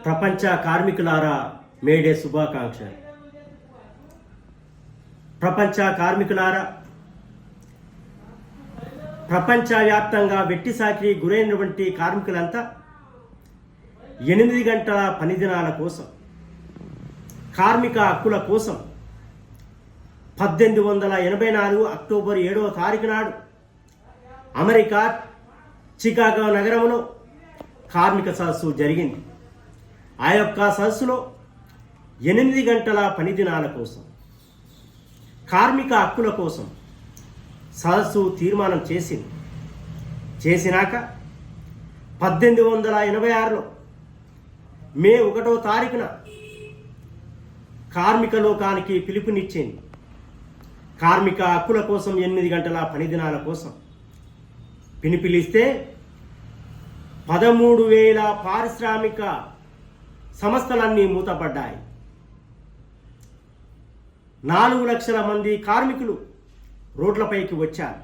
ప్రపంచ కార్మికులారా మేడే శుభాకాంక్ష. ప్రపంచ కార్మికులారా, ప్రపంచవ్యాప్తంగా వెట్టి సాకిరీ గురైనటువంటి కార్మికులంతా 8 గంటల పని దినాల కోసం, కార్మిక హక్కుల కోసం 1884 అక్టోబర్ 7వ తారీఖు నాడు అమెరికా చికాగో నగరంలో కార్మిక సదస్సు జరిగింది. ఆ యొక్క సదస్సులో 8 గంటల పని దినాల కోసం, కార్మిక హక్కుల కోసం సదస్సు తీర్మానం చేసినాక 1886లో మే 1వ తారీఖున కార్మిక లోకానికి పిలుపునిచ్చింది. కార్మిక హక్కుల కోసం 8 గంటల పని దినాల కోసం పిలిపిస్తే 13,000 పారిశ్రామిక సంస్థలన్నీ మూతపడ్డాయి. 4 లక్షల మంది కార్మికులు రోడ్లపైకి వచ్చారు.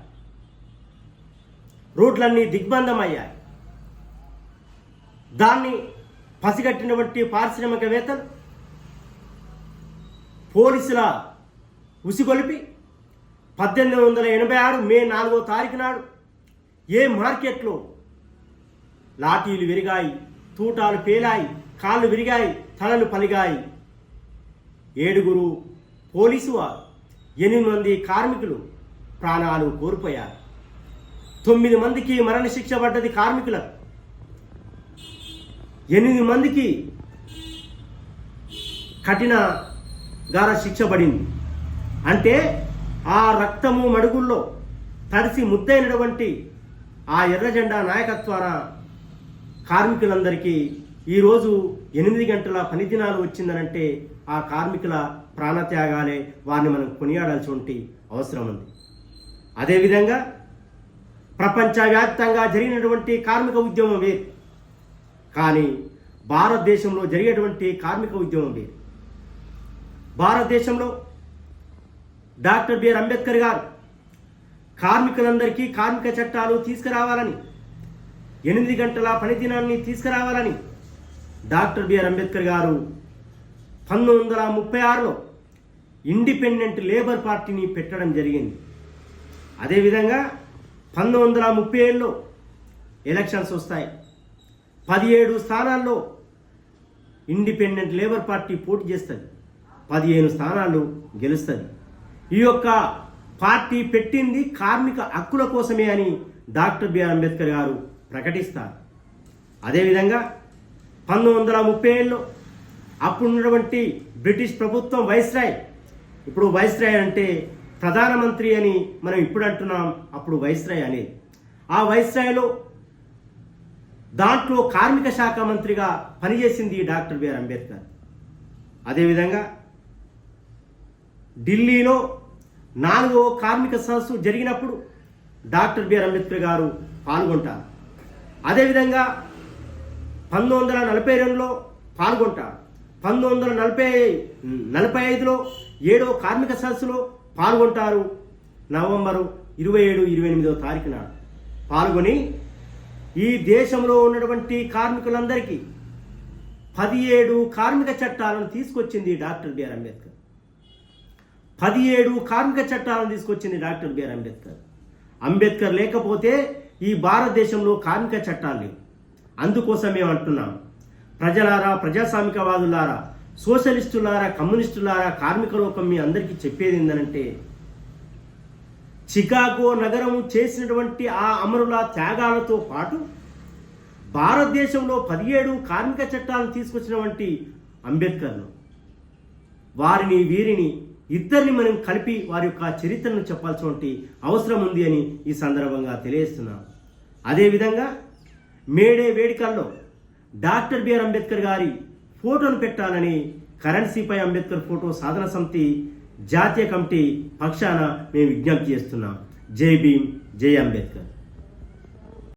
రోడ్లన్నీ దిగ్బంధమయ్యాయి. దాన్ని పసిగట్టినటువంటి పారిశ్రామికవేత్తలు పోలీసుల ఉసిగొలిపి 1886 మే 4వ తారీఖు నాడు ఏ మార్కెట్లో లాఠీలు విరిగాయి, తూటాలు పేలాయి, కాళ్ళు విరిగాయి, తలలు పలిగాయి. 7 పోలీసు వారు, 8 మంది కార్మికులు ప్రాణాలు కోల్పోయారు. 9 మందికి మరణశిక్ష పడ్డది. కార్మికులకు 8 మందికి కఠిన గార శిక్ష పడింది. అంటే ఆ రక్తము మడుగుల్లో తడిసి ముద్దైనటువంటి ఆ ఎర్ర జెండా నాయకత్వాన కార్మికులందరికీ ఈరోజు 8 గంటల పని దినాలు వచ్చిందనంటే ఆ కార్మికుల ప్రాణత్యాగాలే వారిని మనం కొనియాడాల్సి అవసరం ఉంది. అదేవిధంగా ప్రపంచవ్యాప్తంగా జరిగినటువంటి కార్మిక ఉద్యమం వేరు, కానీ భారతదేశంలో జరిగేటువంటి కార్మిక ఉద్యమం వేరు. భారతదేశంలో డాక్టర్ బిఆర్ అంబేద్కర్ గారు కార్మికులందరికీ కార్మిక చట్టాలు తీసుకురావాలని, 8 గంటల పని దినాన్ని తీసుకురావాలని డాక్టర్ బిఆర్ అంబేద్కర్ గారు 1936లో ఇండిపెండెంట్ లేబర్ పార్టీని పెట్టడం జరిగింది. అదేవిధంగా 1937లో ఎలక్షన్స్ వస్తాయి. 17 స్థానాల్లో ఇండిపెండెంట్ లేబర్ పార్టీ పోటీ చేస్తుంది, 15 స్థానాలు గెలుస్తుంది. ఈ యొక్క పార్టీ పెట్టింది కార్మిక హక్కుల కోసమే అని డాక్టర్ బిఆర్ అంబేద్కర్ గారు ప్రకటిస్తారు. అదేవిధంగా 1937లో అప్పుడున్నటువంటి బ్రిటిష్ ప్రభుత్వం వైస్రాయ్, ఇప్పుడు వైస్రాయ్ అంటే ప్రధానమంత్రి అని మనం ఇప్పుడు అంటున్నాం, అప్పుడు వైస్రాయ్ అనేది. ఆ వైస్రాయ్లో దాంట్లో కార్మిక శాఖ మంత్రిగా పనిచేసింది డాక్టర్ బిఆర్ అంబేద్కర్. అదేవిధంగా ఢిల్లీలో 4వ కార్మిక సదస్సు జరిగినప్పుడు డాక్టర్ బిఆర్ అంబేద్కర్ గారు పాల్గొంటారు. అదేవిధంగా 1942లో పాల్గొంటారు. 1945లో 7వ కార్మిక సదస్సులో పాల్గొంటారు. నవంబరు 27, 28వ తారీఖు నాడు పాల్గొని ఈ దేశంలో ఉన్నటువంటి కార్మికులందరికీ 17 కార్మిక చట్టాలను తీసుకొచ్చింది డాక్టర్ బిఆర్ అంబేద్కర్. 17 కార్మిక చట్టాలను తీసుకొచ్చింది డాక్టర్ బిఆర్ అంబేద్కర్. అంబేద్కర్ లేకపోతే ఈ భారతదేశంలో కార్మిక చట్టాలు లేవు. అందుకోసం మేము అంటున్నాం, ప్రజలారా, ప్రజాస్వామికవాదులారా, సోషలిస్టులారా, కమ్యూనిస్టులారా, కార్మిక లోకం మీ అందరికీ చెప్పేది ఏంటంటే, చికాగో నగరం చేసినటువంటి ఆ అమరుల త్యాగాలతో పాటు భారతదేశంలో 17 కార్మిక చట్టాలను తీసుకొచ్చినటువంటి అంబేద్కర్ను, వారిని వీరిని ఇద్దరిని మనం కలిపి వారి యొక్క చరిత్రను చెప్పాల్సిన అవసరం ఉంది అని ఈ సందర్భంగా తెలియజేస్తున్నాం. అదేవిధంగా మేడే వేడుకల్లో డాక్టర్ బిఆర్ అంబేద్కర్ గారి ఫోటోను పెట్టాలని కరెన్సీపై అంబేద్కర్ ఫోటో సాధన సమితి జాతీయ కమిటీ పక్షాన మేము విజ్ఞప్తి చేస్తున్నాం. జై భీమ్, జై అంబేద్కర్.